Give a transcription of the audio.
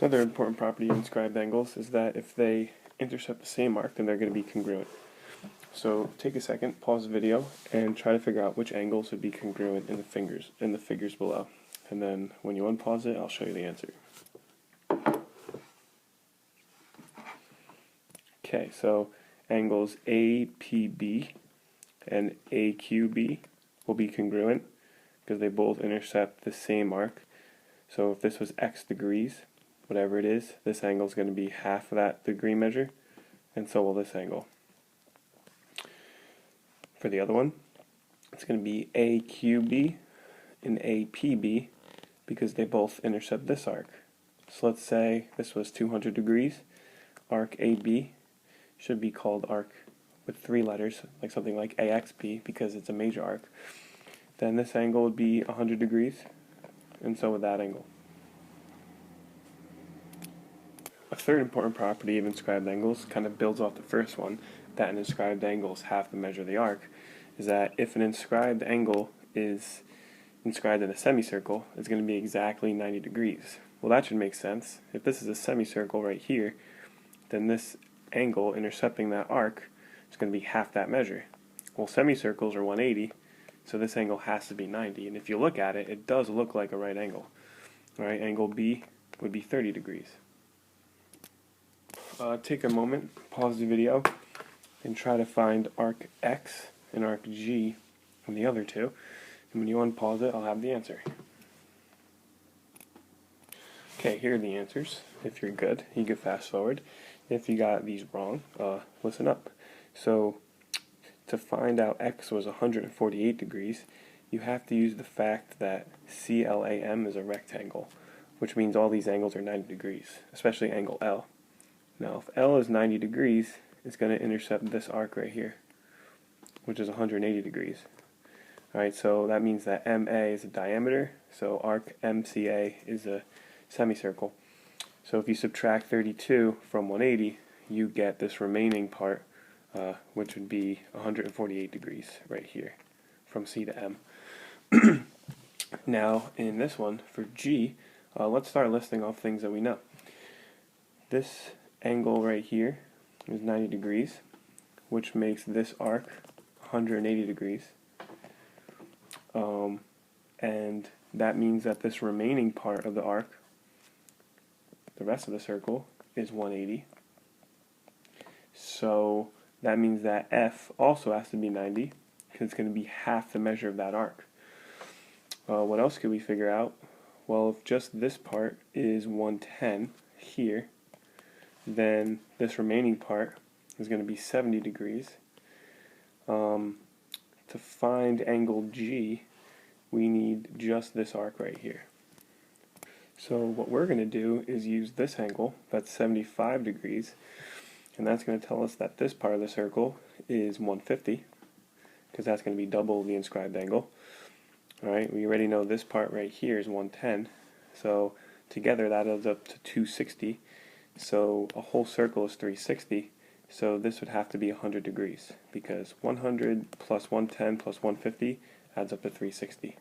Another important property of inscribed angles is that if they intercept the same arc, then they're going to be congruent. So take a second, pause the video, and try to figure out which angles would be congruent in the figures below. And then when you unpause it, I'll show you the answer. Okay, so angles APB and AQB will be congruent because they both intercept the same arc. So if this was x degrees, whatever it is, this angle is going to be half of that degree measure, and so will this angle. For the other one, it's going to be AQB and APB because they both intercept this arc. So let's say this was 200 degrees. Arc AB should be called arc with 3 letters, like something like AXB because it's a major arc. Then this angle would be 100 degrees, and so would that angle. A third important property of inscribed angles kind of builds off the first one, that an inscribed angle is half the measure of the arc, is that if an inscribed angle is inscribed in a semicircle, it's going to be exactly 90 degrees. Well, that should make sense. If this is a semicircle right here, then this angle intercepting that arc is going to be half that measure. Well, semicircles are 180, so this angle has to be 90, and if you look at it, it does look like a right angle. Right, angle B would be 30 degrees. Take a moment, pause the video, and try to find arc X and arc G on the other two. And when you unpause it, I'll have the answer. Okay, here are the answers. If you're good, you can fast forward. If you got these wrong, listen up. So, to find out X was 148 degrees, you have to use the fact that CLAM is a rectangle, which means all these angles are 90 degrees, especially angle L. Now, if L is 90 degrees, it's going to intercept this arc right here, which is 180 degrees. Alright, so that means that MA is a diameter, so arc MCA is a semicircle. So if you subtract 32 from 180, you get this remaining part, which would be 148 degrees right here, from C to M. Now, in this one, for G, let's start listing off things that we know. This angle right here is 90 degrees, which makes this arc 180 degrees. And that means that this remaining part of the arc, the rest of the circle, is 180. So that means that F also has to be 90, because it's going to be half the measure of that arc. What else could we figure out? Well, if just this part is 110 here, then this remaining part is going to be 70 degrees. To find angle G, we need just this arc right here. So what we're going to do is use this angle, that's 75 degrees, and that's going to tell us that this part of the circle is 150, because that's going to be double the inscribed angle. Alright, we already know this part right here is 110, so together that adds up to 260, so a whole circle is 360, so this would have to be 100 degrees, because 100 plus 110 plus 150 adds up to 360.